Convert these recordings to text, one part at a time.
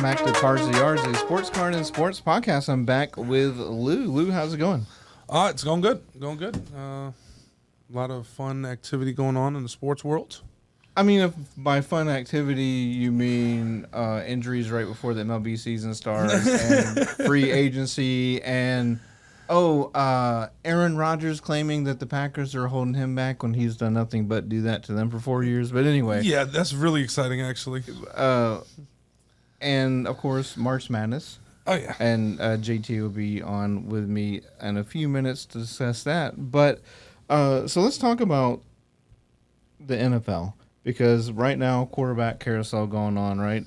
back to Cars the Yards, a sports car and sports podcast. I'm back with Lou. Lou, how's it going? It's going good. Going good. A lot of fun activity going on in the sports world. I mean, if by fun activity you mean injuries right before the MLB season starts and free agency and, Aaron Rodgers claiming that the Packers are holding him back when he's done nothing but do that to them for 4 years. But anyway. Yeah, that's really exciting, actually. And, of course, March Madness. Oh, yeah. And JT will be on with me in a few minutes to discuss that. But so let's talk about the NFL because right now quarterback carousel going on, right?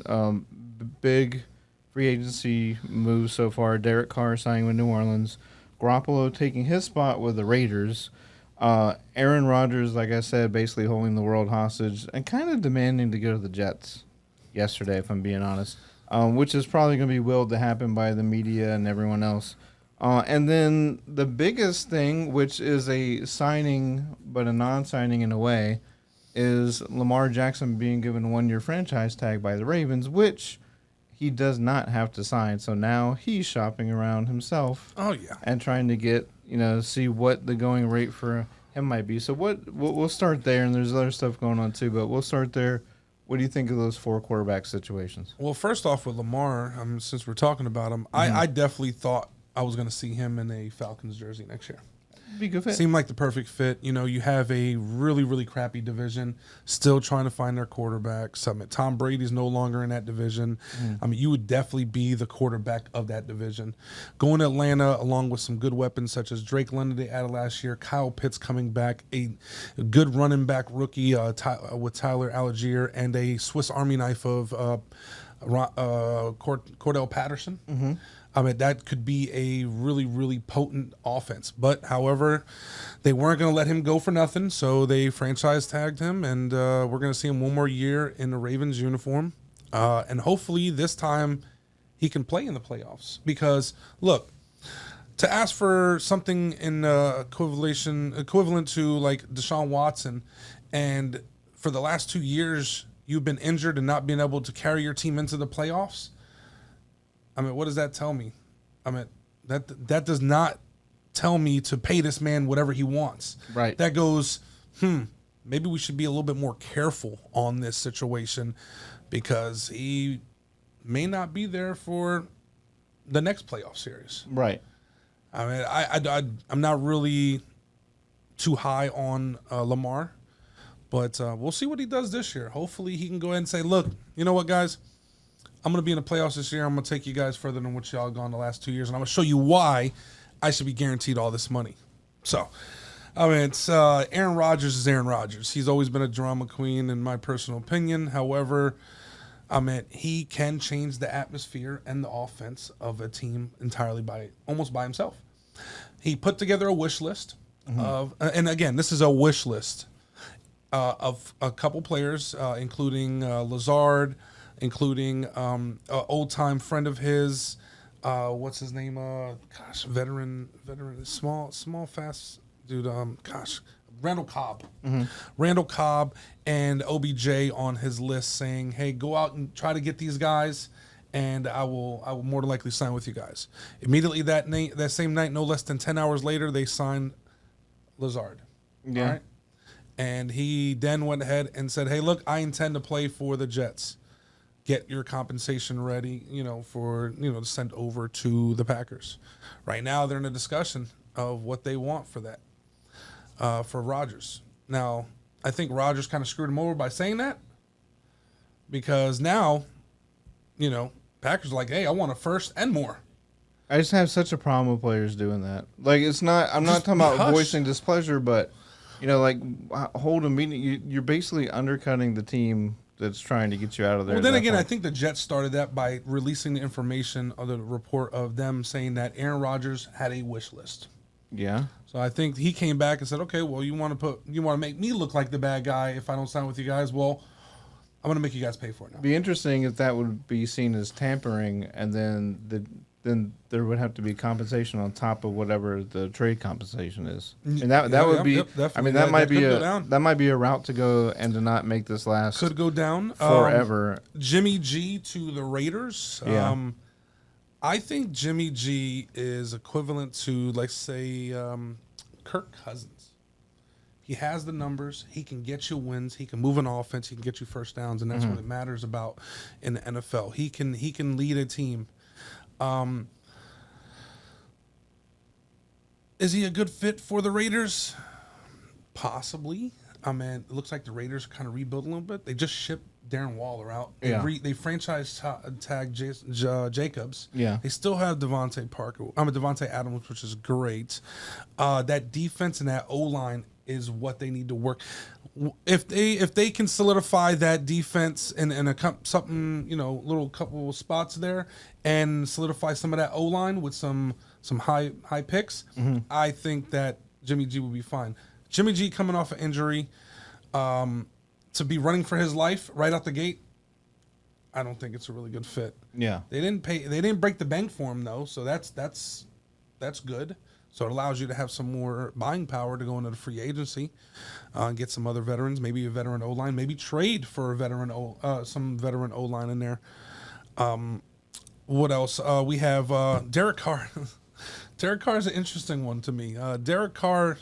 Big free agency moves so far. Derek Carr signing with New Orleans. Garoppolo taking his spot with the Raiders. Aaron Rodgers, like I said, basically holding the world hostage and kind of demanding to go to the Jets yesterday, if I'm being honest. Which is probably going to be willed to happen by the media and everyone else. And then the biggest thing, which is a signing but a non-signing in a way, is Lamar Jackson being given a 1-year franchise tag by the Ravens, which he does not have to sign. So now he's shopping around himself. Oh, yeah. And trying to get, see what the going rate for him might be. So we'll start there, and there's other stuff going on too, but we'll start there. What do you think of those 4 quarterback situations? Well, first off with Lamar, since we're talking about him, I definitely thought I was going to see him in a Falcons jersey next year. Be a good fit. Seemed like the perfect fit. You have a really, really crappy division, still trying to find their quarterbacks. Tom Brady's no longer in that division. You would definitely be the quarterback of that division. Going to Atlanta, along with some good weapons such as Drake London they added last year, Kyle Pitts coming back, a good running back rookie with Tyler Algier, and a Swiss Army knife of Cordell Patterson. Mm-hmm. That could be a really, really potent offense. But, however, they weren't going to let him go for nothing, so they franchise tagged him, and we're going to see him one more year in the Ravens uniform. And hopefully this time he can play in the playoffs. Because, look, to ask for something in equivalent to, like, Deshaun Watson, and for the last 2 years you've been injured and not being able to carry your team into the playoffs, what does that tell me? That does not tell me to pay this man whatever he wants. Right. That goes, maybe we should be a little bit more careful on this situation because he may not be there for the next playoff series. Right. I'm not really too high on Lamar, but we'll see what he does this year. Hopefully he can go ahead and say, look, you know what, guys? I'm going to be in the playoffs this year. I'm going to take you guys further than what y'all gone the last 2 years, and I'm going to show you why I should be guaranteed all this money. So, it's Aaron Rodgers is Aaron Rodgers. He's always been a drama queen in my personal opinion. However, he can change the atmosphere and the offense of a team entirely almost by himself. He put together a wish list of, and again, this is a wish list of a couple players, including Lazard, including an old-time friend of his, what's his name? Veteran, small, fast dude. Randall Cobb. Mm-hmm. Randall Cobb and OBJ on his list saying, hey, go out and try to get these guys, and I will more than likely sign with you guys. Immediately that same night, no less than 10 hours later, they signed Lazard. Yeah. All right? And he then went ahead and said, hey, look, I intend to play for the Jets. Get your compensation ready, to send over to the Packers. Right now, they're in a discussion of what they want for that, for Rodgers. Now, I think Rodgers kind of screwed him over by saying that because now, Packers are like, hey, I want a first and more. I just have such a problem with players doing that. Like, I'm not talking about voicing displeasure, but, hold a meeting. You're basically undercutting the team that's trying to get you out of there. Well, then again, I think the Jets started that by releasing the information of the report of them saying that Aaron Rodgers had a wish list. Yeah. So I think he came back and said, okay, well, you want to make me look like the bad guy if I don't sign with you guys? Well, I'm going to make you guys pay for it now. It'd be interesting if that would be seen as tampering, and then the then there would have to be compensation on top of whatever the trade compensation is, Mm, and that yeah, would yep, be. yep, I definitely. mean, that That might be could go down. a route to go and to not make this last Could go down forever. Jimmy G to the Raiders. Yeah. I think Jimmy G is equivalent to, like, say, Kirk Cousins. He has the numbers. He can get you wins. He can move an offense. He can get you first downs, and that's what it matters about in the NFL. He can lead a team. Is he a good fit for the Raiders? Possibly. I mean, it looks like the Raiders are kind of rebuilding a little bit. They just shipped Darren Waller out. Yeah. They franchise tag Jacobs. Yeah. They still have Devontae Adams, which is great. That defense and that O-line is what they need to work. If they can solidify that defense in a something, little couple of spots there, and solidify some of that O-line with some high picks, I think that Jimmy G will be fine. Jimmy G coming off an injury, to be running for his life right out the gate, I don't think it's a really good fit. Yeah. They didn't break the bank for him though, so that's good. So it allows you to have some more buying power to go into the free agency, and get some other veterans, maybe a veteran O-line, maybe trade for some veteran O-line in there. What else? We have Derek Carr. Derek Carr is an interesting one to me. Derek Carr,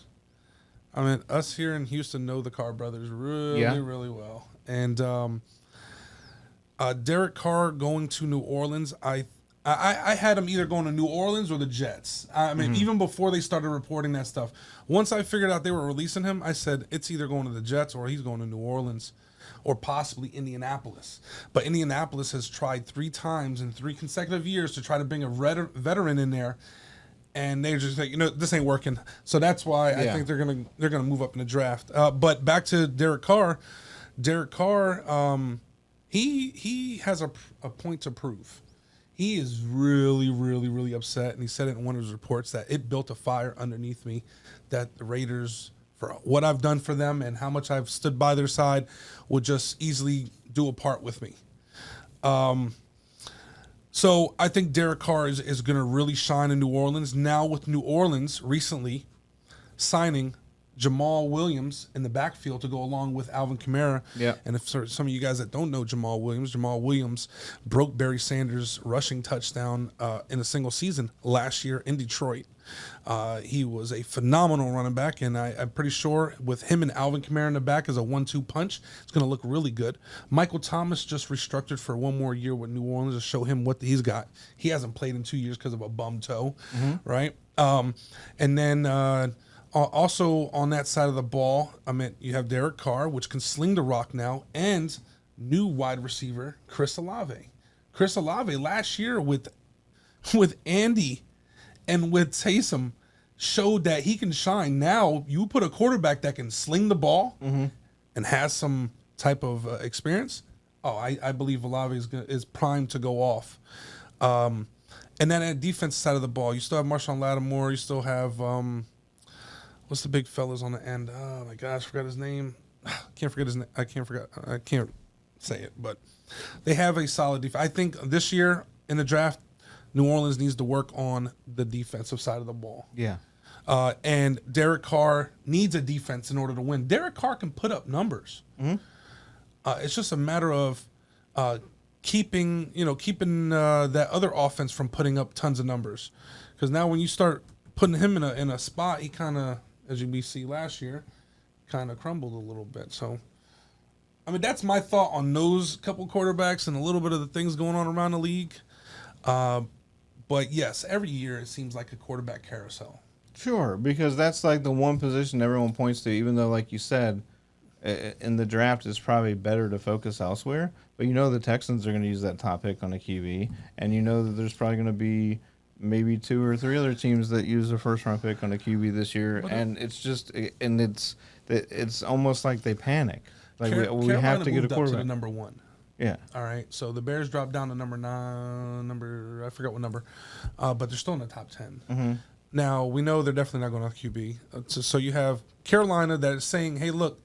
I mean, us here in Houston know the Carr brothers really well. And Derek Carr going to New Orleans, I had him either going to New Orleans or the Jets. I mean, even before they started reporting that stuff. Once I figured out they were releasing him, I said, it's either going to the Jets or he's going to New Orleans or possibly Indianapolis. But Indianapolis has tried 3 times in 3 consecutive years to try to bring a veteran in there. And they're just like, this ain't working. So that's why I think they're gonna move up in the draft. But back to Derek Carr. Derek Carr, he has a point to prove. He is really, really, really upset, and he said it in one of his reports that it built a fire underneath me, that the Raiders, for what I've done for them and how much I've stood by their side, would just easily do a part with me. So I think Derek Carr is going to really shine in New Orleans. Now with New Orleans recently signing Jamal Williams in the backfield to go along with Alvin Kamara. Yeah. And if some of you guys that don't know Jamal Williams broke Barry Sanders' rushing touchdown in a single season last year in Detroit. He was a phenomenal running back, and I'm pretty sure with him and Alvin Kamara in the back as a 1-2 punch, it's going to look really good. Michael Thomas just restructured for 1 more year with New Orleans to show him what he's got. He hasn't played in 2 years because of a bum toe, right? And then also on that side of the ball, I mean, you have Derek Carr, which can sling the rock now, and new wide receiver Chris Olave. Chris Olave last year with Andy and with Taysom showed that he can shine. Now you put a quarterback that can sling the ball and has some type of experience. Oh, I believe Olave is primed to go off. And then at defense side of the ball, you still have Marshawn Lattimore. You still have what's the big fellas on the end? Oh my gosh, forgot his name. Can't forget his name. I can't say it, but they have a solid defense. I think this year in the draft, New Orleans needs to work on the defensive side of the ball. Yeah. And Derek Carr needs a defense in order to win. Derek Carr can put up numbers. It's just a matter of keeping that other offense from putting up tons of numbers. Because now when you start putting him in a spot, he kind of, as we see last year, kind of crumbled a little bit. So, I mean, that's my thought on those couple quarterbacks and a little bit of the things going on around the league. But yes, every year it seems like a quarterback carousel. Sure, because that's like the one position everyone points to, even though, like you said, in the draft it's probably better to focus elsewhere. But the Texans are going to use that top pick on a QB, and that there's probably going to be maybe 2 or 3 other teams that use a first-round pick on a QB this year, and it's almost like they panic. Like we have to get a quarterback. Up to the number 1. Yeah. All right. So the Bears dropped down to number 9. I forgot what number, but they're still in the top 10. Now we know they're definitely not going to QB. So you have Carolina that is saying, "Hey, look,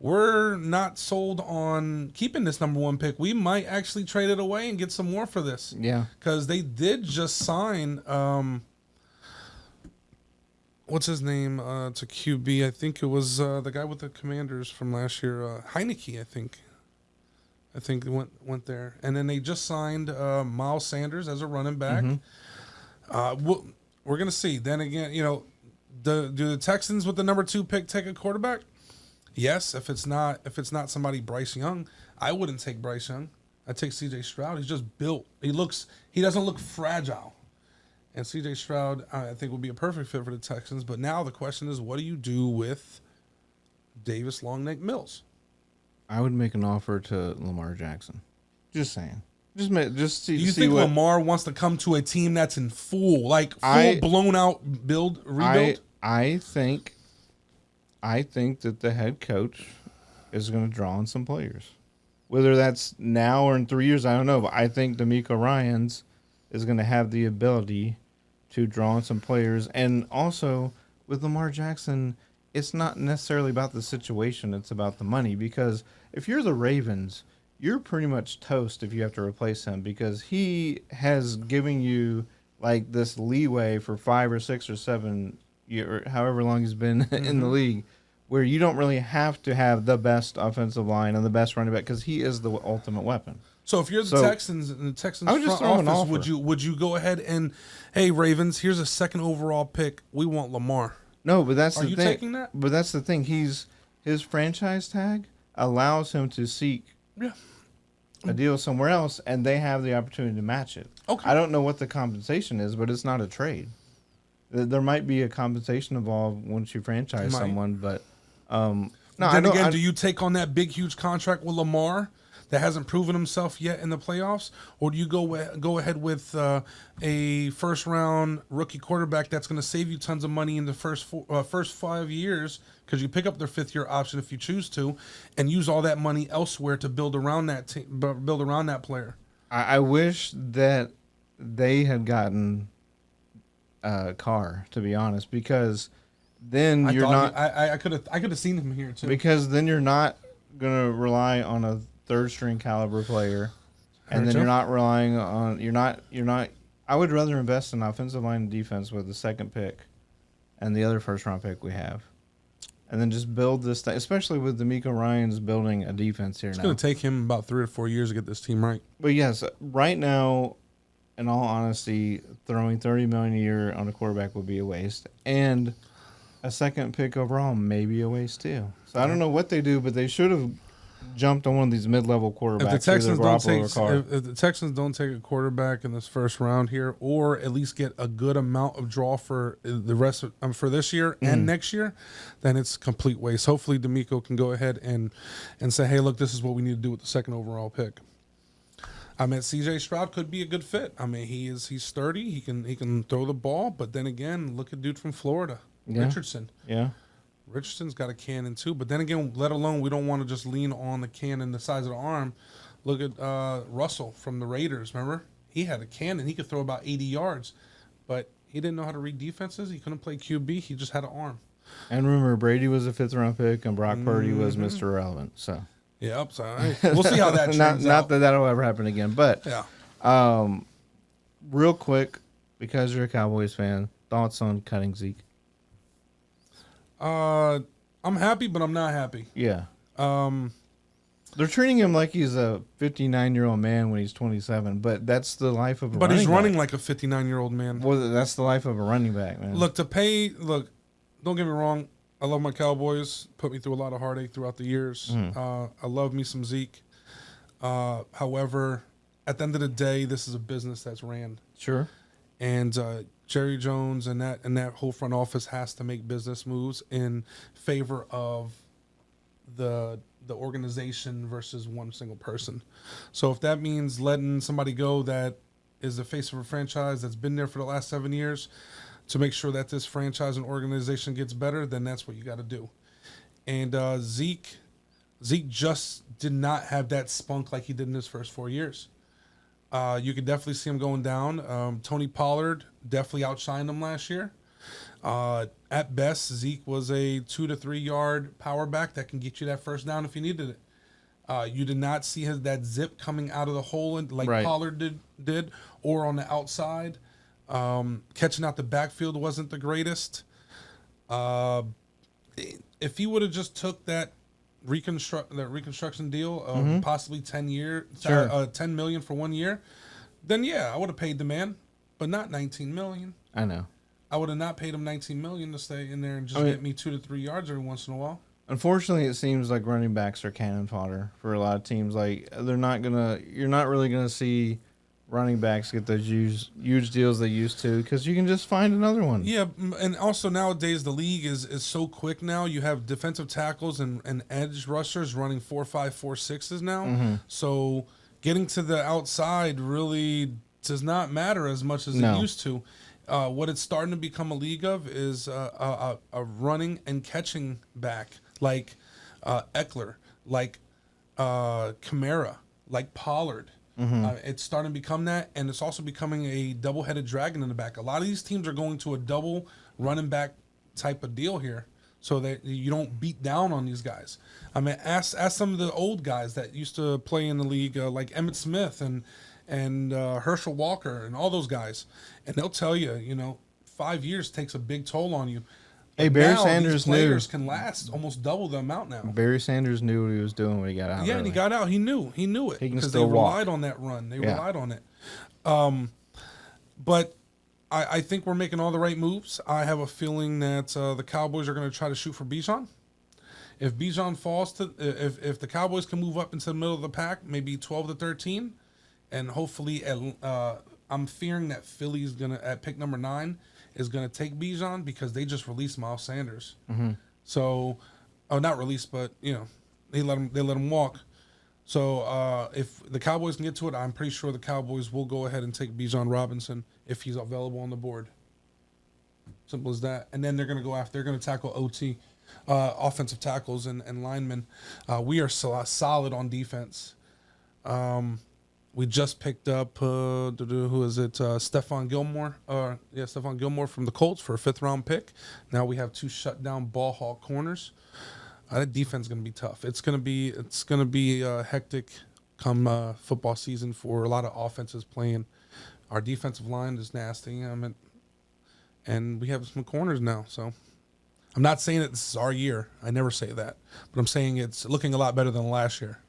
we're not sold on keeping this number 1 pick. We might actually trade it away and get some more for this. Yeah. Because they did just sign, what's his name, to QB? I think it was the guy with the Commanders from last year, Heineke, I think. I think went there. And then they just signed Miles Sanders as a running back. We're going to see. Then again, do the Texans with the number 2 pick take a quarterback? Yes, if it's not somebody Bryce Young, I wouldn't take Bryce Young. I'd take CJ Stroud. He's just built. He doesn't look fragile. And CJ Stroud, I think, would be a perfect fit for the Texans. But now the question is, what do you do with Davis Longneck Mills? I would make an offer to Lamar Jackson. Just saying. Just see. Do you think Lamar wants to come to a team that's in full blown out rebuild? I think that the head coach is going to draw on some players. Whether that's now or in 3 years, I don't know. But I think D'Amico Ryans is going to have the ability to draw on some players. And also, with Lamar Jackson, it's not necessarily about the situation. It's about the money. Because if you're the Ravens, you're pretty much toast if you have to replace him. Because he has given you like this leeway for 5 or 6 or 7 years, however long he's been in the league, where you don't really have to have the best offensive line and the best running back because he is the ultimate weapon. So if you're the Texans and the Texans I would just front throw an office, offer. would you go ahead and, hey Ravens, here's a 2nd overall pick. We want Lamar. No, but that's Are the you thing. taking that? But that's the thing. His franchise tag allows him to seek a deal somewhere else, and they have the opportunity to match it. Okay. I don't know what the compensation is, but it's not a trade. There might be a compensation involved once you franchise someone, but no. Then again, do you take on that big, huge contract with Lamar that hasn't proven himself yet in the playoffs, or do you go ahead with a first-round rookie quarterback that's going to save you tons of money in the first 5 years because you pick up their 5th-year option if you choose to, and use all that money elsewhere to build around that player? I wish that they had gotten Carr, to be honest, because then you're not. I could have seen him here too. Because then you're not gonna rely on a 3rd-string caliber player, and then you're not relying on. You're not. I would rather invest in offensive line and defense with the 2nd pick, and the other 1st-round pick we have, and then just build this thing. Especially with D'Amico Ryans building a defense here now. It's going to take him about 3 or 4 years to get this team right. But yes, right now, in all honesty, throwing $30 million a year on a quarterback would be a waste, and a 2nd pick overall may be a waste too. So I don't know what they do, but they should have jumped on one of these mid-level quarterbacks. If the Texans don't take a quarterback in this 1st round here, or at least get a good amount of draw for the rest of, for this year and next year, then it's complete waste. Hopefully, D'Amico can go ahead and say, "Hey, look, this is what we need to do with the 2nd overall pick." I mean, C.J. Stroud could be a good fit. I mean, he's sturdy. He can throw the ball, but then again, look at dude from Florida, Richardson. Yeah. Richardson's got a cannon too, but then again, let alone we don't want to just lean on the cannon the size of the arm. Look at Russell from the Raiders. Remember, he had a cannon; he could throw about 80 yards, but he didn't know how to read defenses. He couldn't play QB. He just had an arm. And remember, Brady was a 5th-round pick, and Brock Purdy was Mr. Irrelevant. So yep. So we'll see how that turns out. Not that that'll ever happen again, but yeah. Real quick, because you're a Cowboys fan, thoughts on cutting Zeke? I'm happy, but I'm not happy. Yeah. They're treating him like he's a 59-year-old man when he's 27, but that's the life of a running back. But he's running like a 59-year-old man. Well, that's the life of a running back, man. Look, don't get me wrong. I love my Cowboys. Put me through a lot of heartache throughout the years. I love me some Zeke. However, at the end of the day, this is a business that's ran. Sure. And Jerry Jones and that whole front office has to make business moves in favor of the organization versus one single person. So if that means letting somebody go that is the face of a franchise that's been there for the last 7 years to make sure that this franchise and organization gets better, then that's what you got to do. And Zeke just did not have that spunk like he did in his first 4 years. You could definitely see him going down. Tony Pollard definitely outshined him last year. At best, Zeke was a 2 to 3 yard power back that can get you that first down if you needed it. You did not see that zip coming out of the hole like Right. Pollard did, or on the outside. Catching out the backfield wasn't the greatest. If he would have just took that reconstruction deal of possibly 10 Sure. 10 million for 1 year, then yeah, I would have paid the man, but not 19 million. I know. I would have not paid him 19 million to stay in there and just I mean- get me 2 to 3 yards every once in a while. Unfortunately, it seems like running backs are cannon fodder for a lot of teams. Like you're not really gonna see running backs get those huge deals they used to because you can just find another one. Yeah, and also nowadays the league is so quick now. You have defensive tackles and edge rushers running 4.5, 4.6s now. Mm-hmm. So getting to the outside really does not matter as much as No. it used to. What it's starting to become a league of is a running and catching back like Eckler, like Kamara, like Pollard. It's starting to become that, and it's also becoming a double-headed dragon in the back. A lot of these teams are going to a double running back type of deal here, so that you don't beat down on these guys. I mean, ask some of the old guys that used to play in the league, like Emmitt Smith and Herschel Walker and all those guys, and they'll tell you, 5 years takes a big toll on you. Hey, But Barry now Sanders these players can last almost double the amount now. Barry Sanders knew what he was doing when he got out. Yeah, and he got out. He knew it He can because still they walk. relied on that run. They Yeah. relied on it. But I think we're making all the right moves. I have a feeling that the Cowboys are going to try to shoot for Bijan. If Bijan falls to, if the Cowboys can move up into the middle of the pack, maybe 12 to 13, and hopefully, I'm fearing that Philly's gonna at pick number 9 is gonna take Bijan because they just released Miles Sanders. So, not released, but they let him walk. So if the Cowboys can get to it, I'm pretty sure the Cowboys will go ahead and take Bijan Robinson if he's available on the board. Simple as that. And then they're going to go after. They're going to tackle OT, offensive tackles and linemen. We are solid on defense. We just picked up who is it? Stephon Gilmore. Stephon Gilmore from the Colts for a 5th-round pick. Now we have 2 shutdown ball hawk corners. That defense is going to be tough. It's going to be hectic come football season for a lot of offenses playing. Our defensive line is nasty. And we have some corners now. So I'm not saying that this is our year. I never say that, but I'm saying it's looking a lot better than last year.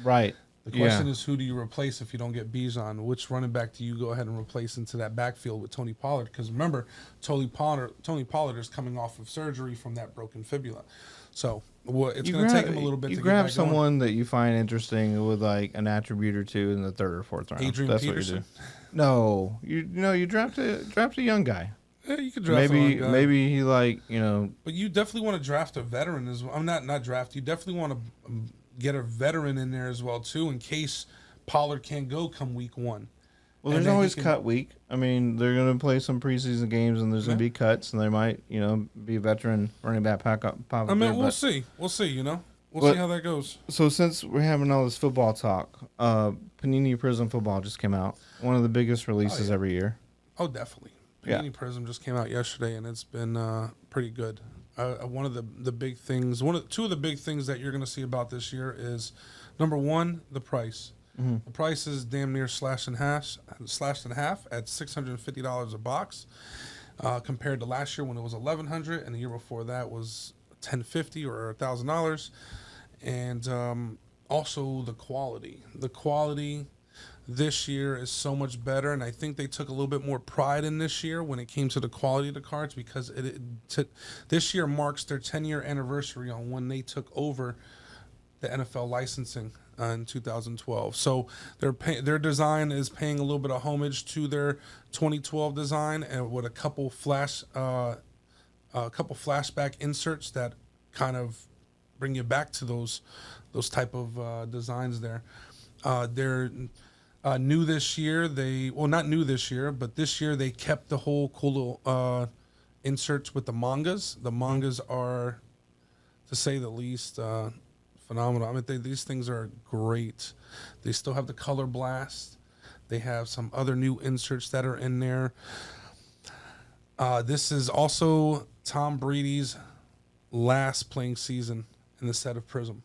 Right. The question is, who do you replace if you don't get Bijan? Which running back do you go ahead and replace into that backfield with Tony Pollard? Because remember, Tony Pollard is coming off of surgery from that broken fibula. So it's going to take him a little bit to you get grab back someone that you find interesting with like an attribute or two in the 3rd or 4th round. Adrian That's Peterson? what you do. No, you draft a young guy. going. Yeah, you could draft a young guy. Maybe he But you definitely want to draft a veteran as well. I'm not draft. You definitely want to get a veteran in there as well too, in case Pollard can't go come week 1. Well, And there's then he always can- cut week. I mean, they're going to play some preseason games, and there's going to be cuts, and there might, be a veteran running back pop up. I mean, there, we'll but- see. We'll see. We'll But- see how that goes. So since we're having all this football talk, Panini Prism Football just came out. One of the biggest releases every year. Oh, definitely. Yeah. Panini Prism just came out yesterday, and it's been pretty good. One of the big things, two of the big things that you're going to see about this year is, number one, the price. The price is damn near slashed in half at $650 a box, compared to last year when it was $1,100, and the year before that was $1,050 or $1,000. And also the quality. The quality this year is so much better, and I think they took a little bit more pride in this year when it came to the quality of the cards, because this year marks their 10-year anniversary on when they took over the NFL licensing in 2012. So their design is paying a little bit of homage to their 2012 design, and with a couple flashback inserts that kind of bring you back to those type of designs there. They're new this year. Not new this year, but this year they kept the whole cool little inserts with the mangas. The mangas are, to say the least, phenomenal. I mean, these things are great. They still have the color blast. They have some other new inserts that are in there. This is also Tom Brady's last playing season in the set of Prism.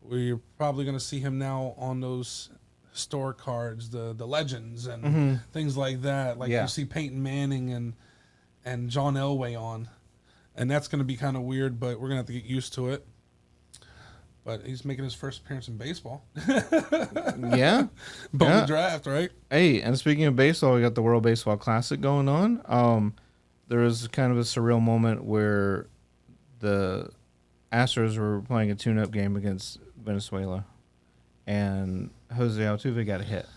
We're probably going to see him now on those historic cards, the legends and things like that. Like Yeah. you see Peyton Manning and John Elway on, and that's going to be kind of weird, but we're going to have to get used to it. But he's making his first appearance in baseball. Yeah. But Yeah. the draft, right? Hey, and speaking of baseball, we got the World Baseball Classic going on. There was kind of a surreal moment where the Astros were playing a tune-up game against Venezuela, and Jose Altuve got a hit,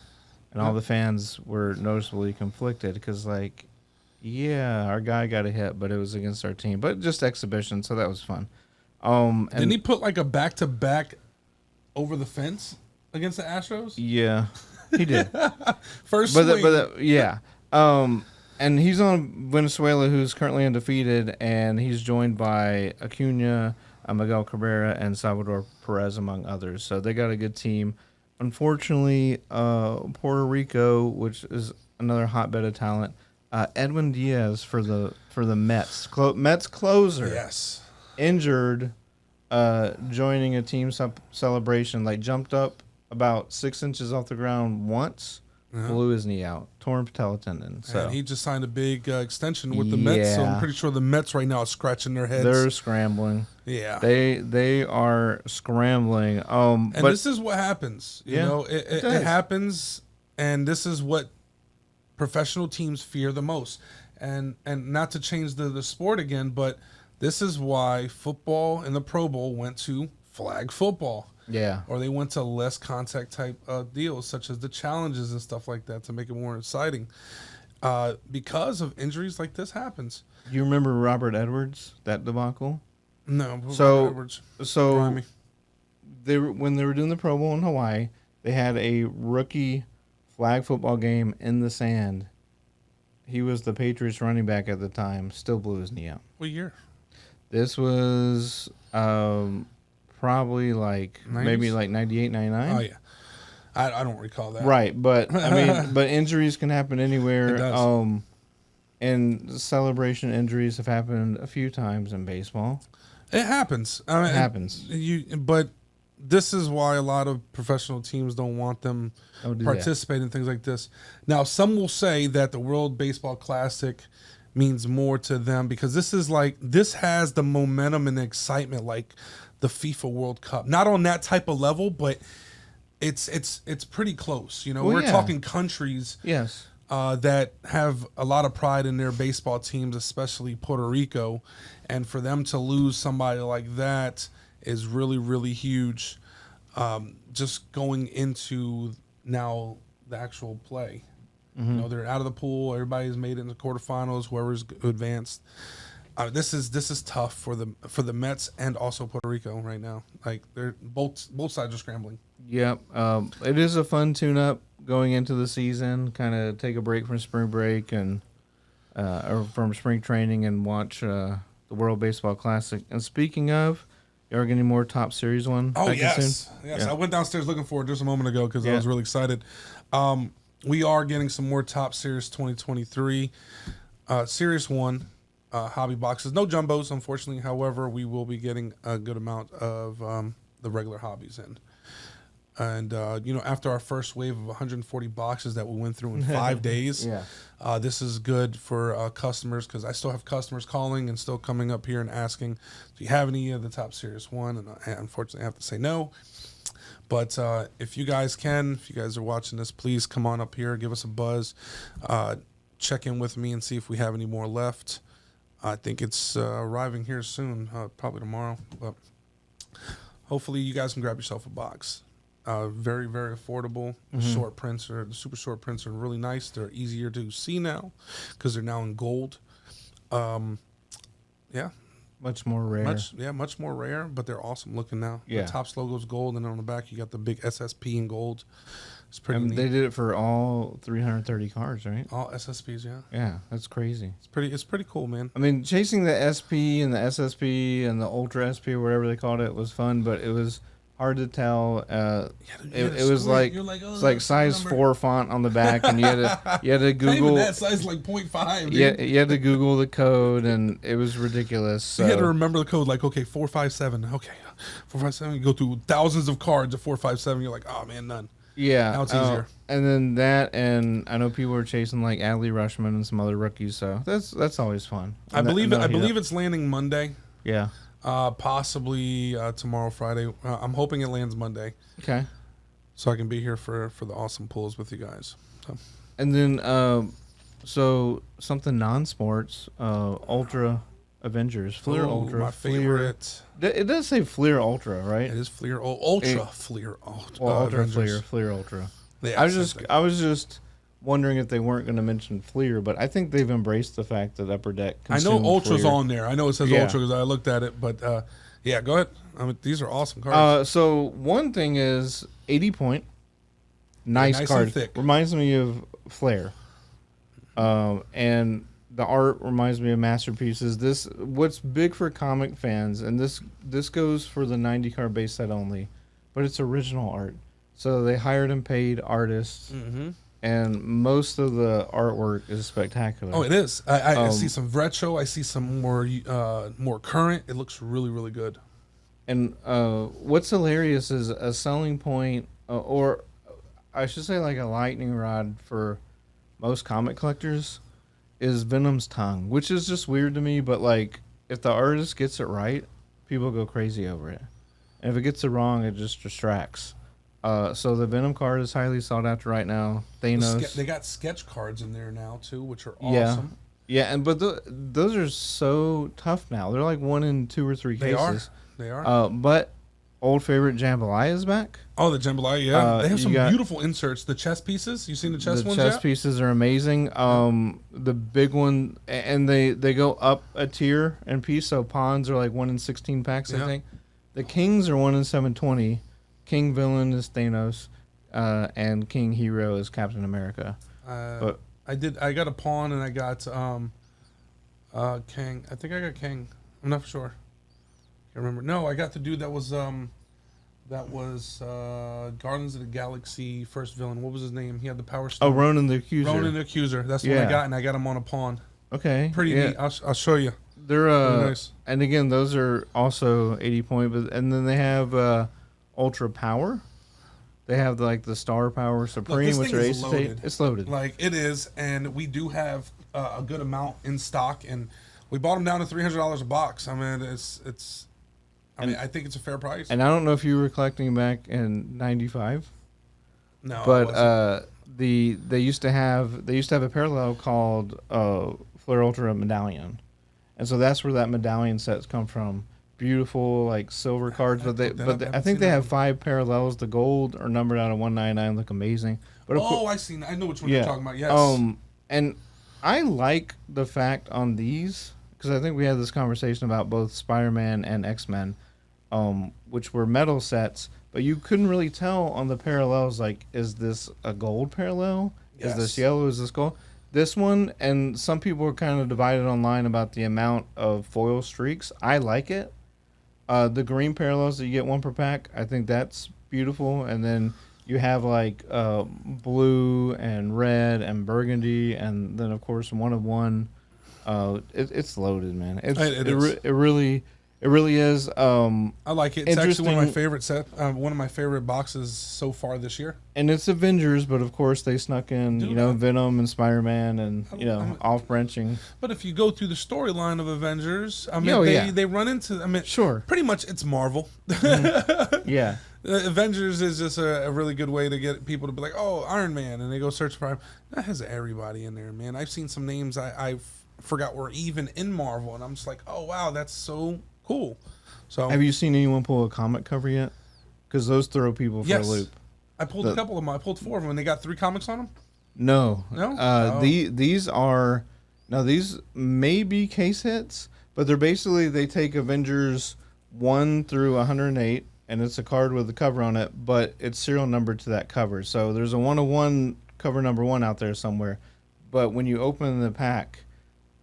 and all the fans were noticeably conflicted because, like, yeah, our guy got a hit, but it was against our team, but just exhibition, so that was fun. And Didn't he put like a back-to-back over the fence against the Astros? yeah, he did. First But swing. yeah. And he's on Venezuela, who's currently undefeated, and he's joined by Acuna, Miguel Cabrera, and Salvador Perez, among others. So they got a good team. Unfortunately, Puerto Rico, which is another hotbed of talent, Edwin Diaz for the Mets, Mets closer, Yes. injured, joining a team celebration, like jumped up about 6 inches off the ground once. Blew his knee out, torn patella tendon. So And he just signed a big extension with the Mets, so I'm Yeah. pretty sure the Mets right now are scratching their heads. they're scrambling. yeah. They are scrambling. And But this is what happens. You Yeah, know, it it does. happens, and this is what professional teams fear the most. And not to change the sport again, but this is why football and the Pro Bowl went to flag football. yeah, Or they went to less contact type deals, such as the challenges and stuff like that, to make it more exciting. Because of injuries like this happens. you remember Robert Edwards, that debacle? No. So- Edwards, So remind me. when they were doing the Pro Bowl in Hawaii, they had a rookie flag football game in the sand. He was the Patriots running back at the time. Still blew his knee out. What year? This was probably like 90s? maybe like 98, 99. Oh yeah, I don't recall that. Right, but I mean, but injuries can happen anywhere. It does. And celebration injuries have happened a few times in baseball. It happens. I mean, It happens. But this is why a lot of professional teams don't want them Don't do that. participate in things like this. Now, some will say that the World Baseball Classic means more to them because this has the momentum and excitement like the FIFA World Cup. Not on that type of level, but it's pretty close. You know, Well, we're yeah. talking countries Yes. that have a lot of pride in their baseball teams, especially Puerto Rico, and for them to lose somebody like that is really, really huge. Just going into now the actual play, you know, they're out of the pool. Everybody's made it in the quarterfinals. Whoever's advanced. This is tough for the Mets and also Puerto Rico right now. Like they're both sides are scrambling. Yep. It is a fun tune-up going into the season. Kind of take a break from spring break and or from spring training and watch the World Baseball Classic. And speaking of, you ever get any more Top Series one? Oh back in yes, soon? yes. Yeah. I went downstairs looking for it just a moment ago because I Yeah. was really excited. We are getting some more Top Series 2023 Series 1 hobby boxes. No jumbos, unfortunately. However, we will be getting a good amount of the regular hobbies in. And you know, after our first wave of 140 boxes that we went through in 5 days, Yeah. this is good for customers because I still have customers calling and still coming up here and asking, "Do you have any of the Top Series 1?" And I unfortunately have to say no. But if you guys are watching this, please come on up here, give us a buzz, check in with me and see if we have any more left. I think it's arriving here soon, probably tomorrow. But hopefully you guys can grab yourself a box. Very, very affordable. Short prints the super short prints are really nice. They're easier to see now because they're now in gold. Yeah, Much more rare. much more rare, but they're awesome looking now. Yeah. The Topps logo's gold, and then on the back you got the big SSP in gold. It's pretty And neat. they did it for all 330 cards, right? All SSPs, yeah. Yeah, that's crazy. It's pretty cool, man. I mean, chasing the SP and the SSP and the Ultra SP or whatever they called it was fun, but it was hard to tell. You had to It was squint. like You're like, oh, it's like that's size number. 4 font on the back, and you had to Not even Google. that size, like 0.5. Dude. Yeah, you had to Google the code, and it was ridiculous. So. You had to remember the code, like, okay, 457. Okay, 457. You go through thousands of cards at 457. You're like, oh man, none. Yeah, Now it's easier. And then that, and I know people are chasing like Adley Rushman and some other rookies, so that's always fun. I believe it's landing Monday. Yeah. Possibly tomorrow, Friday. I'm hoping it lands Monday, Okay. so I can be here for the awesome pulls with you guys. So. And then, so something non-sports, Ultra Avengers, Fleer Oh, Ultra, my Fleer. favorite. It does say Fleer Ultra, right? It is Fleer Ultra Fleer Ultra. Well, Ultra Avengers. Fleer Ultra. Yeah, I was same just thing. I was just wondering if they weren't going to mention Fleer, but I think they've embraced the fact that Upper Deck. I know consumed Ultra's Fleer. on there. I know it says Yeah. Ultra because I looked at it, but yeah, go ahead. I mean, these are awesome cards. So one thing is 80 point, nice nice card. and thick. Reminds me of Flare, and the art reminds me of masterpieces. This what's big for comic fans, and this goes for the 90 card base set only, but it's original art. So they hired and paid artists, and most of the artwork is spectacular. Oh, it is. I see some retro. I see some more current. It looks really, really good. And what's hilarious is a selling point, or I should say like a lightning rod for most comic collectors, is Venom's tongue, which is just weird to me. But like, if the artist gets it right, people go crazy over it, and if it gets it wrong, it just distracts. So the Venom card is highly sought after right now. Thanos, They got sketch cards in there now too, which are yeah, awesome. yeah, and but those are so tough now. They're like 1 in 2 or 3 They cases. They are. But old favorite Jambalaya is back. Oh, the Jambalaya, yeah. They have you some got- beautiful inserts. The chess pieces. You seen the chess The ones chess yet? pieces are amazing. The big one, and they go up a tier and piece. So pawns are like 1 in 16 packs, I Yeah. think. The kings are 1 in 720. King villain is Thanos, and King hero is Captain America. But I got a pawn and I got King. I think I got King. I'm not sure. Can't remember. No, I got the dude that was Guardians of the Galaxy first villain. What was his name? He had the power stone. Ronan the Accuser. Ronan the Accuser. That's the one Yeah. I got, and I got him on a pawn. Okay, Pretty yeah. neat. I'll show you. They're Really nice. and again, those are also 80 point. But and then they have Ultra Power. They have like the Star Power Supreme, this which thing are is acetate. loaded. It's loaded. Like it is, and we do have a good amount in stock, and we bought them down to $300 a box. I mean, it's. I mean, I think it's a fair price. And I don't know if you were collecting back in '95, No, it but wasn't. they used to have a parallel called Flare Ultra Medallion, and so that's where that medallion sets come from. Beautiful like silver cards, but looked that up. I I haven't think seen they that have one. 5 parallels. The gold are numbered out of 199, look amazing. But of course, I seen. I know which one you're talking about. Yes. and I like the fact on these because I think we had this conversation about both Spider-Man and X-Men, which were metal sets, but you couldn't really tell on the parallels. Like, is this a gold parallel? Is this Yes. yellow? Is this gold? This one, and some people are kind of divided online about the amount of foil streaks. I like it. The green parallels that you get 1 per pack, I think that's beautiful. And then you have like blue and red and burgundy, and then of course 1 of 1. It's loaded, man. It really is. I like it. It's actually one of my interesting- favorite one of my favorite boxes so far this year. And it's Avengers, but of course they snuck in, Dude, Venom and Spider-Man, and I'm- off branching. But if you go through the storyline of Avengers, I mean, Oh, yeah. they run into. I mean, Sure. pretty much it's Marvel. Yeah. Avengers is just a really good way to get people to be like, oh, Iron Man, and they go search for him. That has everybody in there, man. I've seen some names I forgot were even in Marvel, and I'm just like, oh wow, that's so cool. So Have you seen anyone pull a comic cover yet? Because those throw people for yes, a loop. I pulled a couple of them. I pulled 4 of them, and they got 3 comics on them. No. No? Oh. These are now these may be case hits, but they're basically they take Avengers 1 through 108, and it's a card with a cover on it, but it's serial numbered to that cover. So there's a 101 cover number 1 out there somewhere. But when you open the pack,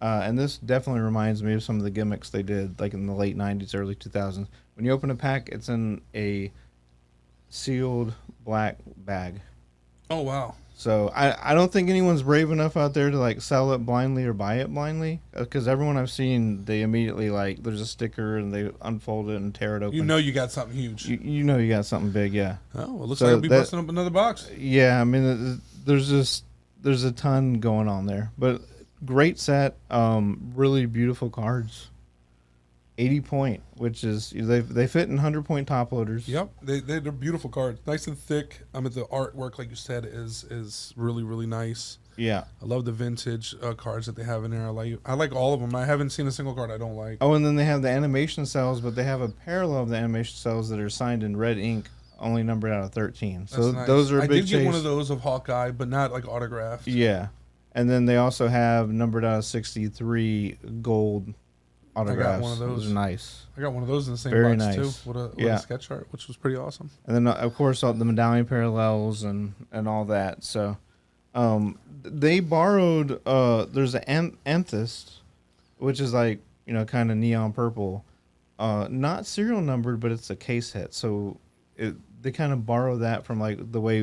and this definitely reminds me of some of the gimmicks they did like in the late 90s, early 2000s. When you open a pack, it's in a sealed black bag. Oh wow. So I don't think anyone's brave enough out there to like sell it blindly or buy it blindly, because everyone I've seen, they immediately like there's a sticker and they unfold it and tear it open. You know you got something huge. You know you got something big, yeah. Oh, well, looks So like I'll be that- busting up another box. Yeah, I mean there's a ton going on there, but great set, really beautiful cards. 80 point, which is they fit in 100-point top loaders. Yep, they're beautiful cards, nice and thick. The artwork, like you said, is really really nice. Yeah. I love the vintage cards that they have in there. I like all of them. I haven't seen a single card I don't like. Oh, and then they have the animation cells, but they have a parallel of the animation cells that are signed in red ink, only numbered out of 13. So That's nice. those are a I big did get one chase. of those of Hawkeye, but not like autographed. Yeah. And then they also have numbered out of 63 gold autographs. one of those. Those are nice. I got one of those in the same Very box nice. too. What a Yeah. sketch art, which was pretty awesome. And then, of course, all the medallion parallels and all that. So they borrowed, there's an amethyst, which is like, kind of neon purple. Not serial numbered, but it's a case hit. So they kind of borrow that from like the way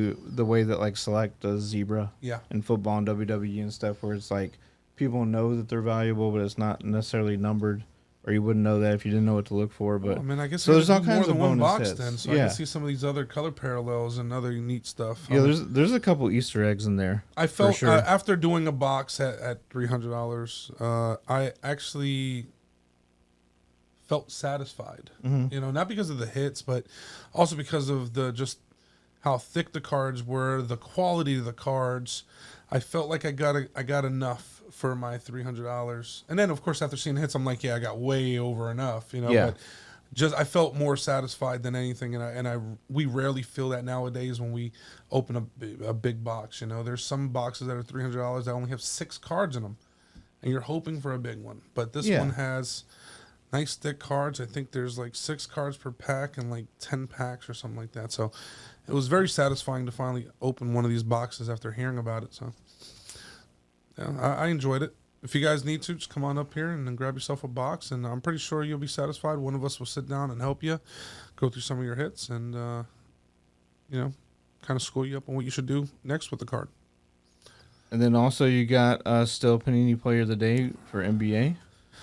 that like Select does Zebra Yeah. in football and WWE and stuff, where it's like people know that they're valuable, but it's not necessarily numbered, or you wouldn't know that if you didn't know what to look for. But I guess so there's all more kinds than of one bonus box hits. then, so I Yeah. can see some of these other color parallels and other neat stuff. Yeah, there's a couple Easter eggs in there. I felt sure. after doing a box at $300, I actually felt satisfied. Mm-hmm. Not because of the hits, but also because of the just how thick the cards were, the quality of the cards. I felt like I got enough for my $300. And then of course after seeing hits, I'm like, yeah, I got way over enough. Yeah. But just I felt more satisfied than anything, and we rarely feel that nowadays when we open a big box. There's some boxes that are $300 that only have 6 cards in them, and you're hoping for a big one. But this Yeah. one has nice thick cards. I think there's like 6 cards per pack and like 10 packs or something like that. So it was very satisfying to finally open one of these boxes after hearing about it. So yeah, I enjoyed it. If you guys need to, just come on up here and then grab yourself a box, and I'm pretty sure you'll be satisfied. One of us will sit down and help you go through some of your hits and, kind of school you up on what you should do next with the card. And then also you got still Panini Player of the Day for NBA,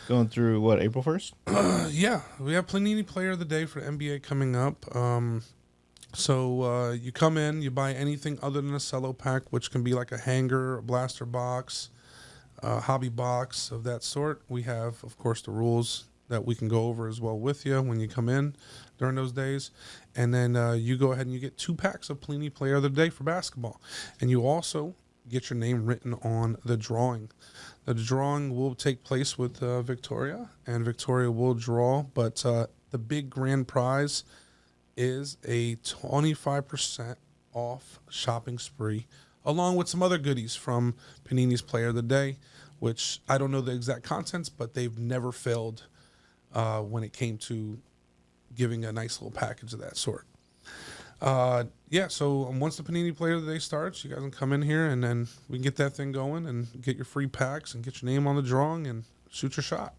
going through April 1st. Yeah, we have Panini Player of the Day for NBA coming up. So you come in, you buy anything other than a cello pack, which can be like a hanger, a blaster box, hobby box of that sort. We have, of course, the rules that we can go over as well with you when you come in during those days. And then you go ahead and you get 2 packs of Panini Player of the Day for basketball. And you also get your name written on the drawing. The drawing will take place with Victoria, and Victoria will draw, but the big grand prize is a 25% off shopping spree, along with some other goodies from Panini's Player of the Day, which I don't know the exact contents, but they've never failed when it came to giving a nice little package of that sort. So once the Panini Player of the Day starts, you guys can come in here and then we can get that thing going and get your free packs and get your name on the drawing and shoot your shot.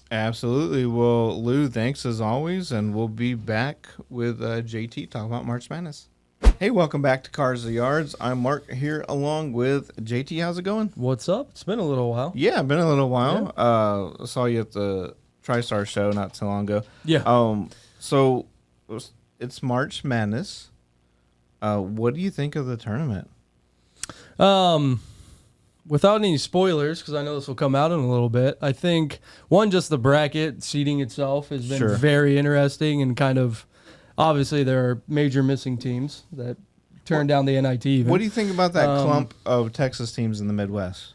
Absolutely. Well, Lou, thanks as always, and we'll be back with JT talking about March Madness. Hey, welcome back to Cars of the Yards. I'm Mark here along with JT. How's it going? What's up? It's been a little while. Yeah, been a little while. Saw you at the TriStar show not too long ago. Yeah. So it's March Madness. What do you think of the tournament? Without any spoilers, because I know this will come out in a little bit, I think, one, just the bracket seating itself has been Sure. very interesting, and kind of, obviously, there are major missing teams that turned down the NIT even. What do you think about that clump of Texas teams in the Midwest?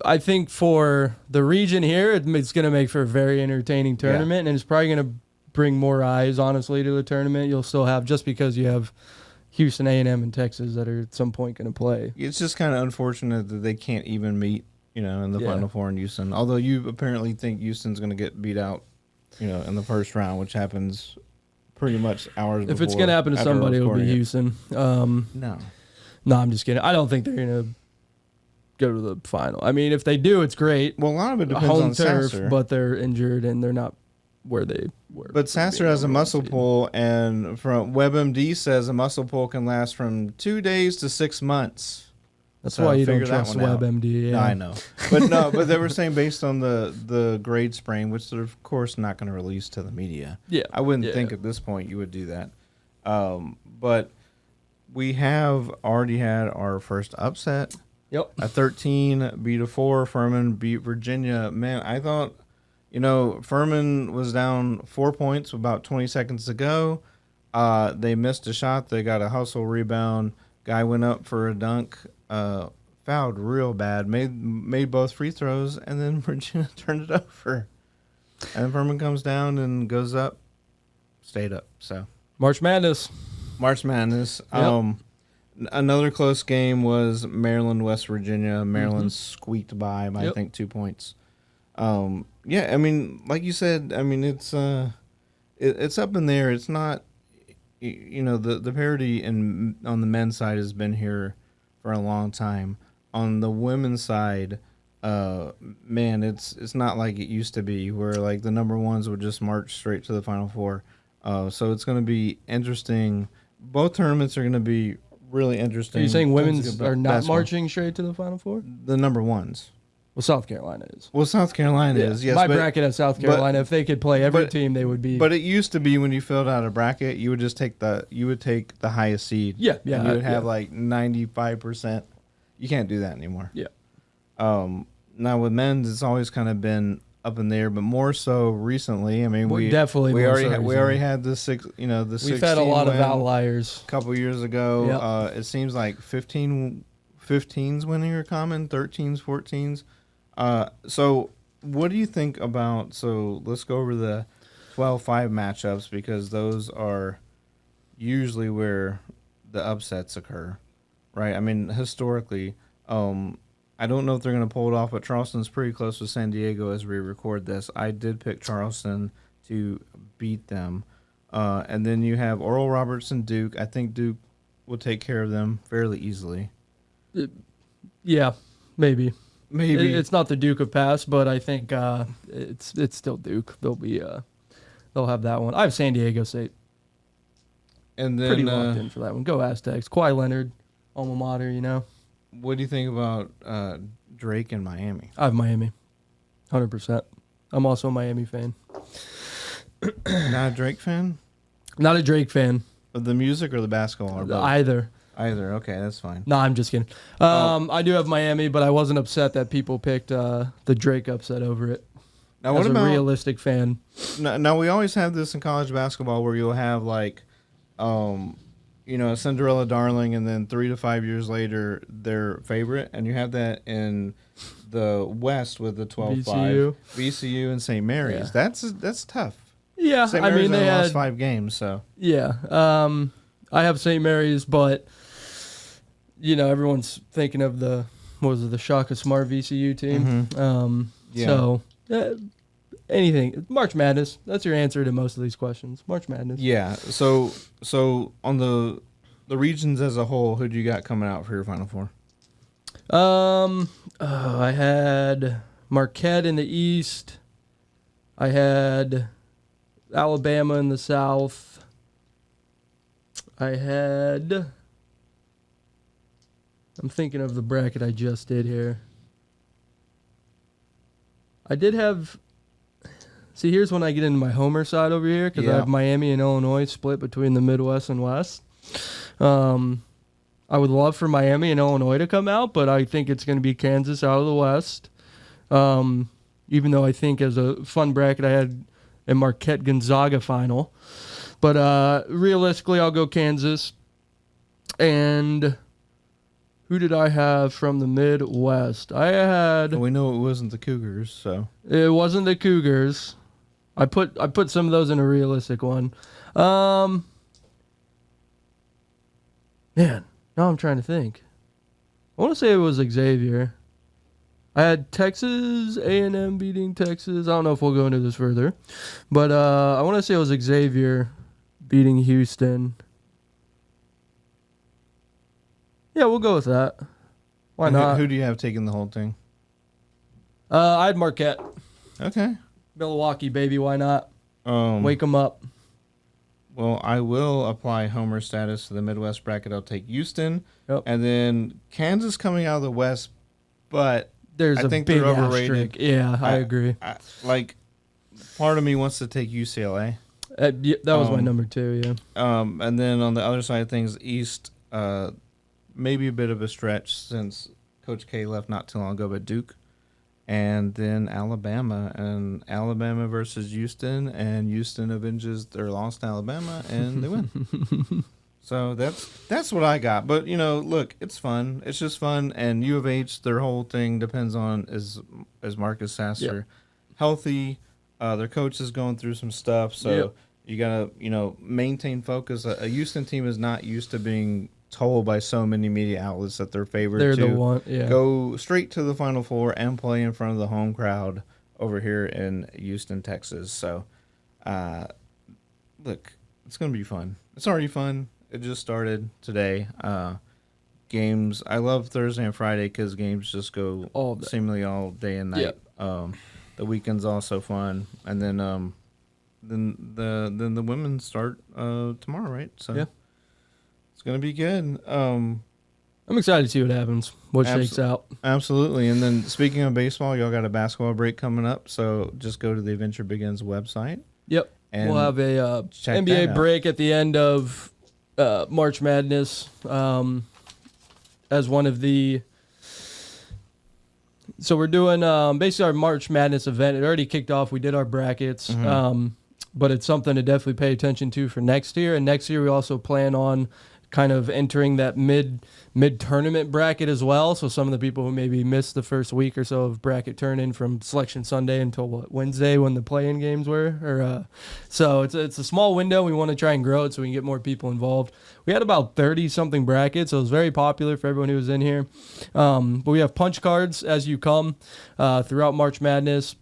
I think for the region here, it's going to make for a very entertaining tournament, and it's probably going to bring more eyes, honestly, to the tournament. You'll still have, just because you have Houston A&M and Texas that are at some point going to play. It's just kind of unfortunate that they can't even meet, in the Final Four in Houston. Although you apparently think Houston's going to get beat out, in the first round, which happens pretty much hours before. If it's going to happen to after somebody, it'll be recording it. Houston. No. No, I'm just kidding. I don't think they're going to go to the final. I mean, if they do, it's great. Well, a lot of it depends Home on turf, Sasser. but they're injured and they're not where they were. But Sasser has a muscle pull, and from WebMD says a muscle pull can last from 2 days to 6 months. That's So why you don't figure that trust one out. WebMD. Yeah. No, I know, but no, but they were saying based on the grade sprain, which they're of course not going to release to the media. Yeah. I wouldn't Yeah. think at this point you would do that. But we have already had our first upset. Yep. A 13 beat a 4. Furman beat Virginia. Man, I thought, Furman was down 4 points with about 20 seconds to go. They missed a shot. They got a hustle rebound. Guy went up for a dunk. Fouled real bad. Made both free throws, and then Virginia turned it over. And Furman comes down and goes up. Stayed up. So March Madness. March Madness. Yep. Another close game was Maryland, West Virginia. Maryland squeaked by I Yep. think 2 points. Yeah, I mean, like you said, I mean it's up in there. It's not, the parity on the men's side has been here for a long time. On the women's side, man, it's not like it used to be where like the number ones would just march straight to the Final Four. So it's going to be interesting. Both tournaments are going to be really interesting. Are you saying Tons of women's good are not basketball. marching straight to the Final Four? The number ones. Well, South Carolina is. Well, South Carolina is, yes. My but, bracket has South Carolina. If they could play every but- team, they would be. But it used to be when you filled out a bracket, you would just take the highest seed. Yeah, yeah, And you would have yeah. like 95%. You can't do that anymore. yeah. Now with men's, it's always kind of been up in there, but more so recently. I mean, Well, we definitely we more already so we already had the six. The We've 16 had a lot of win outliers. a couple years ago. Yep. It seems like 15's winning are common, 13's, 14's. So what do you think about? So let's go over the 12-5 matchups because those are usually where the upsets occur, right? I mean, historically, I don't know if they're going to pull it off, but Charleston's pretty close with San Diego as we record this. I did pick Charleston to beat them. And then you have Oral Roberts and Duke. I think Duke will take care of them fairly easily. Yeah, maybe. Maybe. It's not the Duke of Pass, but I think it's still Duke. They'll have that one. I have San Diego State. And Pretty then locked in for that one. Go Aztecs. Kawhi Leonard, alma mater. what do you think about Drake and Miami? I have Miami, 100%. I'm also a Miami fan. Not a Drake fan? Not a Drake fan. Of the music or the basketball? Or both? Either. Either. Okay, that's fine. No, I'm just kidding. I do have Miami, but I wasn't upset that people picked the Drake upset over it. Now, As what a about realistic fan. Now we always have this in college basketball where you'll have like, a Cinderella darling, and then 3 to 5 years later their favorite, and you have that in the West with the 12-5, VCU and St. Mary's. Yeah. That's tough. Yeah, St. I Mary's mean only they lost had 5 games, so yeah. I have St. Mary's, but everyone's thinking of the Shaka Smart VCU team. Yeah. So anything March Madness. That's your answer to most of these questions. March Madness. yeah. So on the regions as a whole, who do you got coming out for your Final Four? I had Marquette in the East. I had Alabama in the South. I'm thinking of the bracket I just did here. I did have. See, here's when I get into my homer side over here because I Yeah. have Miami and Illinois split between the Midwest and West. I would love for Miami and Illinois to come out, but I think it's going to be Kansas out of the West. Even though I think as a fun bracket I had a Marquette Gonzaga final. But realistically, I'll go Kansas. And who did I have from the Midwest? I had. We know it wasn't the Cougars, so It wasn't the Cougars. I put some of those in a realistic one. Man, now I'm trying to think. I want to say it was Xavier. I had Texas A&M beating Texas. I don't know if we'll go into this further, but I want to say it was Xavier beating Houston. Yeah, we'll go with that. Why And not? Who do you have taking the whole thing? I had Marquette. Okay. Milwaukee, baby. Why not? Wake them up. Well, I will apply homer status to the Midwest bracket. I'll take Houston, Yep. and then Kansas coming out of the West, but There's I a think big they're overrated. asterisk. Yeah, I agree. Like, part of me wants to take UCLA. Yeah, that was my Um, number 2. Yeah. And then on the other side of things, East, maybe a bit of a stretch since Coach K left not too long ago, but Duke. And then Alabama, and Alabama versus Houston, and Houston avenges their loss to Alabama, and they win. So that's what I got. But look, it's fun. It's just fun. And U of H, their whole thing depends on is Marcus Sasser healthy? Their coach is going through some stuff, so you gotta maintain focus. A Houston team is not used to being told by so many media outlets that they're favored They're to the one. Yeah. go straight to the Final Four and play in front of the home crowd over here in Houston, Texas. So, look, it's going to be fun. It's already fun. It just started today. Games. I love Thursday and Friday because games just go All day. seemingly all day and night. The weekend's also fun, and then the women start tomorrow, right? So Yeah. it's gonna be good. I'm excited to see what happens, what shakes out. Absolutely. And then speaking of baseball, y'all got a basketball break coming up, so just go to the Adventure Begins website. Yep. And we'll have a check that NBA out. break at the end of March Madness as one of the. So we're doing basically our March Madness event. It already kicked off. We did our brackets, but it's something to definitely pay attention to for next year. And next year we also plan on kind of entering that mid tournament bracket as well. So some of the people who maybe missed the first week or so of bracket turn in from Selection Sunday until Wednesday when the play-in games were. So it's a small window. We want to try and grow it so we can get more people involved. We had about 30 something brackets, so it was very popular for everyone who was in here. But we have punch cards as you come throughout March Madness.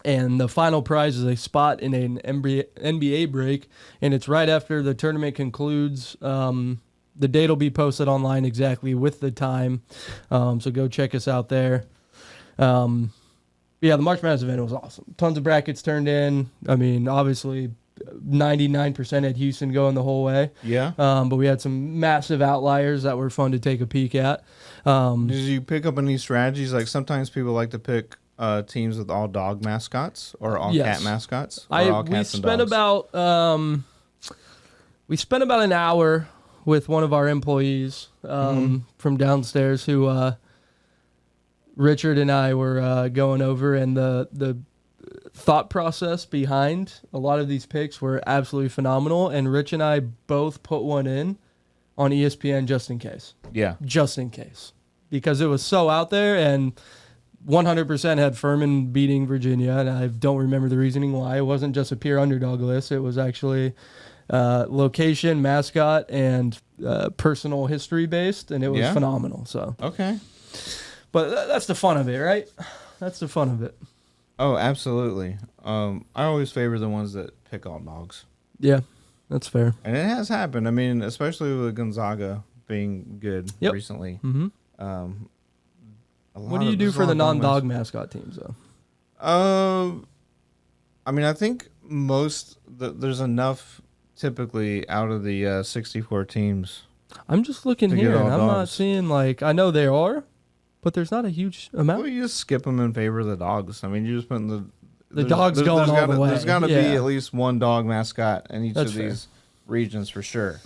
And the final prize is a spot in an NBA break, and it's right after the tournament concludes. The date will be posted online exactly with the time, so go check us out there. The March Madness event was awesome. Tons of brackets turned in. I mean, obviously, 99% had Houston going the whole way. Yeah. But we had some massive outliers that were fun to take a peek at. Did you pick up any strategies? Like sometimes people like to pick teams with all dog mascots or all cat mascots. Or all We cats and spent dogs? about an hour with one of our employees from downstairs who Richard and I were going over, and the thought process behind a lot of these picks were absolutely phenomenal. And Rich and I both put one in on ESPN just in case. Yeah. Just in case. Because it was so out there, and 100% had Furman beating Virginia, and I don't remember the reasoning why. It wasn't just a pure underdog list. It was actually location, mascot, and personal history based, and it was phenomenal. So, Okay. but that's the fun of it, right? That's the fun of it. Oh, absolutely. I always favor the ones that pick all dogs. Yeah, that's fair. And it has happened. I mean, especially with Gonzaga being good recently. Mm-hmm. What do you do for the non-dog mascot teams, though? I mean, I think there's enough typically out of the 64 teams. I'm just looking To get here, all and I'm not dogs. seeing, I know there are, but there's not a huge amount. Well, you just skip them in favor of the dogs. I mean, you just put the dogs going all the way. There's got to be Yeah. at least one dog mascot in each That's of fair. these regions for sure.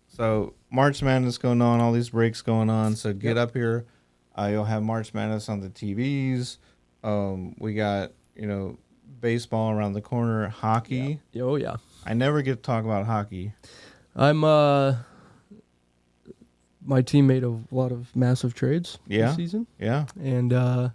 So March Madness going on, all these breaks going on. So get up here. You'll have March Madness on the TVs. We got baseball around the corner, hockey. Yeah. Oh yeah. I never get to talk about hockey. I'm my team made a lot of massive trades this season, Yeah. and I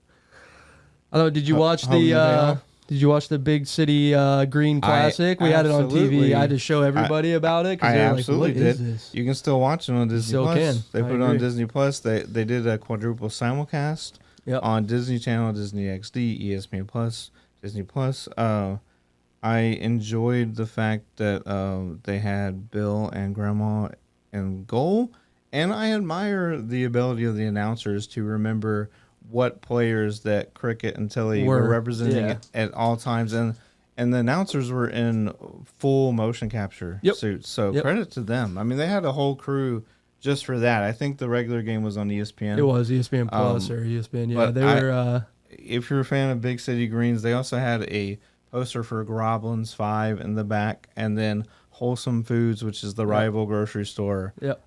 don't know. Did you watch home and day off? Did you watch the Big City Green Classic? We had it on absolutely- TV. I had to show everybody about it because I they're like, absolutely "What is did. this?" You can still watch it on Disney still Plus. can. They I put it on agree. Disney Plus. They did a quadruple simulcast Yep. on Disney Channel, Disney XD, ESPN Plus, Disney Plus. I enjoyed the fact that they had Bill and Grandma in goal, and I admire the ability of the announcers to remember what players that Cricket and Tilly were representing yeah. at all times. And and the announcers were in full motion capture Yep. suits. So Yep. credit to them. I mean, they had a whole crew just for that. I think the regular game was on ESPN. It was ESPN Plus or ESPN. Yeah, but they were. If you're a fan of Big City Greens, they also had a poster for Groblins 5 in the back, and then Wholesome Foods, which is the rival grocery store, Yep.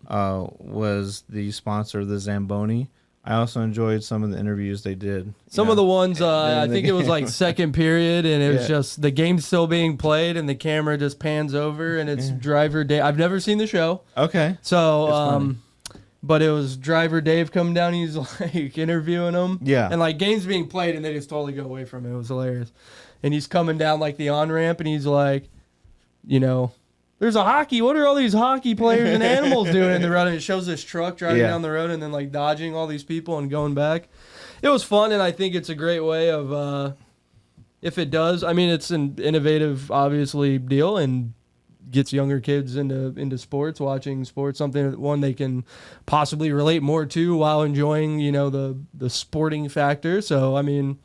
was the sponsor of the Zamboni. I also enjoyed some of the interviews they did. Some of the ones, I during the think it was game. like second period, and it was Yeah. just the game's still being played, and the camera just pans over, and it's Driver Dave. I've never seen the show, Okay. so funny. but it was Driver Dave coming down. He's like interviewing him, Yeah. and like games being played, and they just totally go away from it. It was hilarious, and he's coming down like the on ramp, and he's like, there's a hockey. What are all these hockey players and animals doing in the road? And it shows this truck driving Yeah. down the road and then like dodging all these people and going back. It was fun, and I think it's a great way of, if it does. I mean, it's an innovative, obviously, deal and gets younger kids into sports, watching sports, something one they can possibly relate more to while enjoying, the sporting factor. So I mean,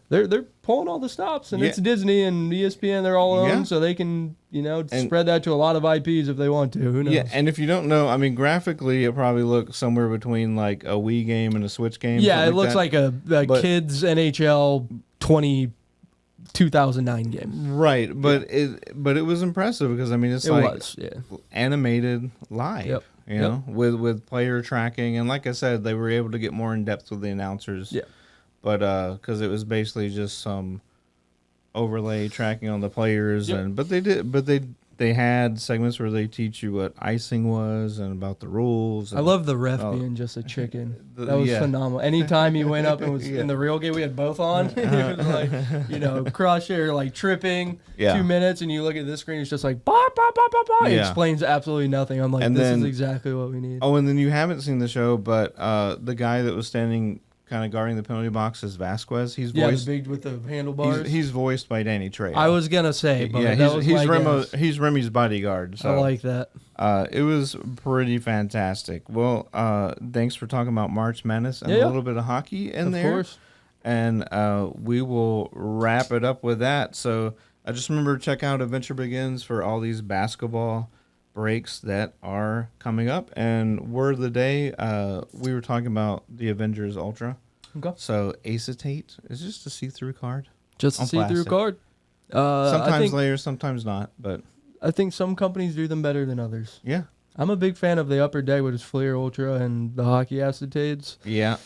they're pulling all the stops, and it's Disney and ESPN. They're all owned, Yeah. so they can spread that to a lot of IPs if they want to. Who knows? Yeah, and if you don't know, I mean, graphically, it probably looks somewhere between like a Wii game and a Switch game. Yeah, it something looks that. like a But- kids NHL 2009 game. Right, but it was impressive because I mean it's It like was, yeah. animated live, Yep. you know, with player tracking, and like I said, they were able to get more in depth with the announcers. Yeah. But because it was basically just some overlay tracking on the players, Yep. they had segments where they teach you what icing was and about the rules. I and- love the ref Oh. being just a chicken. The- That was yeah. phenomenal. Anytime he went up and was Yeah. in the real game, we had both on. It was like, crush it or like tripping. Yeah. 2 minutes, and you look at this screen, it's just like, bah, bah, bah, bah, bah. It Yeah. explains absolutely nothing. I'm like, And this then- is exactly what we need. Oh, and then you haven't seen the show, but the guy that was standing kind of guarding the penalty box is Vasquez. He's Yeah, the voiced. big with the handlebars. He's voiced by Danny Trejo. I was gonna say, but yeah, that was he's my guess. He's Remy's bodyguard. So I like that. it was pretty fantastic. Well, thanks for talking about March Madness and Yeah. a little bit of hockey in Of there. course. And we will wrap it up with that. So I just remember check out Adventure Begins for all these basketball breaks that are coming up. And word of the day, we were talking about the Avengers Ultra. Okay. So acetate is just a see-through card. Just a On see-through plastic. card. Sometimes layers, sometimes not. But I think some companies do them better than others. yeah, I'm a big fan of the Upper Deck with its Fleer Ultra and the hockey acetates. yeah.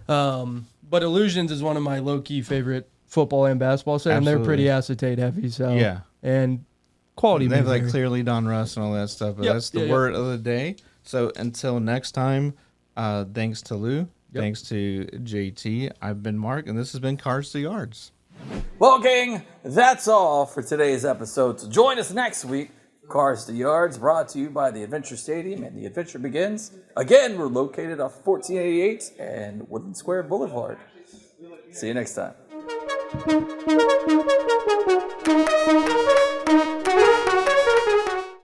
But Illusions is one of my low-key favorite football and basketball sets, and they're pretty acetate heavy. So Yeah. and quality. They have like vary. clearly Don Russ and all that stuff. But Yep, that's the yeah, word of the day. So until next time, thanks to Lou. Yep. Thanks to JT. I've been Mark, and this has been Cards to Yards. Well, gang, that's all for today's episode. So join us next week. Cars to Yards, brought to you by the Adventure Stadium, and the adventure begins. Again, we're located off 1488 and Woodland Square Boulevard. See you next time.